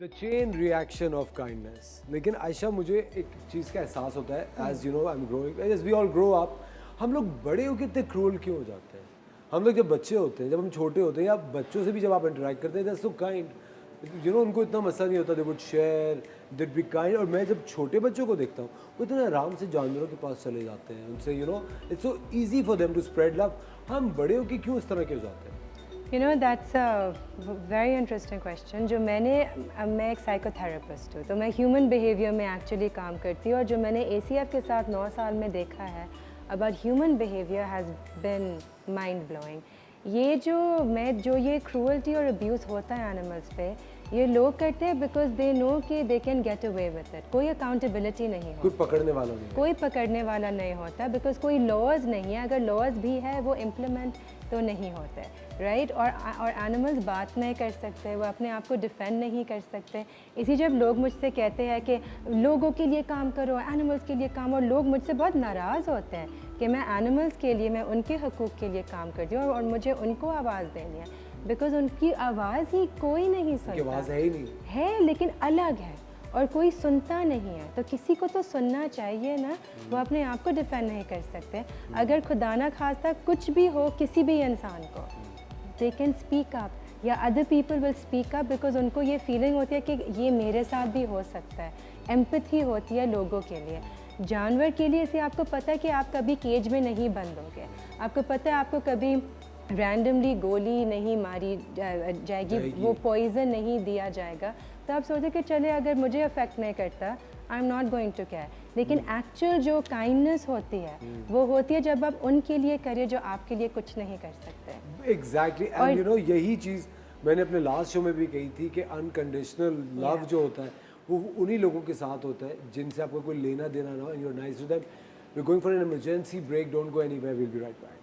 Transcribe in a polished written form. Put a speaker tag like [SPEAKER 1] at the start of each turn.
[SPEAKER 1] The chain reaction of kindness. लेकिन आयशा मुझे एक चीज़ का एहसास होता है as you know I am growing as we all grow up. हम लोग बड़े होकर इतने क्रूअल क्यों हो जाते हैं? हम लोग जब बच्चे होते हैं, जब हम छोटे होते हैं, या बच्चों से भी जब आप इंटरेक्ट करते हैं, सो काइंड यू नो, उनको इतना मसला नहीं होता, they would share, they be kind. और मैं जब छोटे बच्चों को देखता हूँ वो इतने आराम से जानवरों के पास चले जाते हैं, उनसे you know it's so easy for them to spread love. हम बड़े होकर क्यों इस तरह के हो जाते हैं?
[SPEAKER 2] You know, that's a very interesting question. जो मैं एक साइकोथेरेपिस्ट हूँ, तो मैं ह्यूमन बिहेवियर में एक्चुअली काम करती हूँ, और जो मैंने ACF के साथ 9 साल में देखा है about human behaviour has been mind blowing. जो ये क्रूअल्टी और अब्यूज़ होता है एनिमल्स पे, ये लोग करते हैं बिकॉज दे नो कि they can get away with it. कोई अकाउंटेबिलिटी नहीं
[SPEAKER 1] कोई
[SPEAKER 2] होती,
[SPEAKER 1] पकड़ने वाला नहीं
[SPEAKER 2] होता बिकॉज कोई लॉज नहीं है. अगर लॉज भी है वो इम्प्लीमेंट तो नहीं होते, राइट. और एनिमल्स बात नहीं कर सकते, वो अपने आप को डिफेंड नहीं कर सकते. इसी जब लोग मुझसे कहते हैं कि लोगों के लिए काम करो, एनिमल्स के लिए काम, और लोग मुझसे बहुत नाराज़ होते हैं कि मैं एनिमल्स के लिए, मैं उनके हकूक़ के लिए काम करती हूँ और मुझे उनको आवाज़ देनी है, बिकॉज उनकी आवाज़ ही कोई नहीं सुनता.
[SPEAKER 1] आवाज़ है ही नहीं
[SPEAKER 2] है, लेकिन अलग है और कोई सुनता नहीं है. तो किसी को तो सुनना चाहिए ना. वो अपने आप को डिफेंड नहीं कर सकते. अगर खुदा ना खास्ता कुछ भी हो किसी भी इंसान को, दे कैन स्पीक अप, या other people will speak up, because उनको ये फीलिंग होती है कि ये मेरे साथ भी हो सकता है. एम्पैथी होती है लोगों के लिए. जानवर के लिए से आपको पता है कि आप कभी केज में नहीं बंद होगे, आपको पता है आपको कभी रैंडमली गोली नहीं मारी जाएगी, वो पॉइजन नहीं दिया जाएगा. तो आप सोचते कि चले अगर मुझे अफेक्ट नहीं करता, I am not going to care. लेकिन एक्चुअल जो काइंडनेस होती है वो होती है जब आप उनके लिए करिए जो आपके लिए कुछ नहीं कर सकते.
[SPEAKER 1] एग्जैक्टली. एंड यू नो यही चीज़ मैंने अपने लास्ट शो में भी कही थी कि अनकंडीशनल लव जो होता है वो उन्हीं लोगों के साथ होता है जिनसे आपको कोई लेना देना ना हो, and you are nice to them. We are going for an emergency break, don't go anywhere, we will be right back.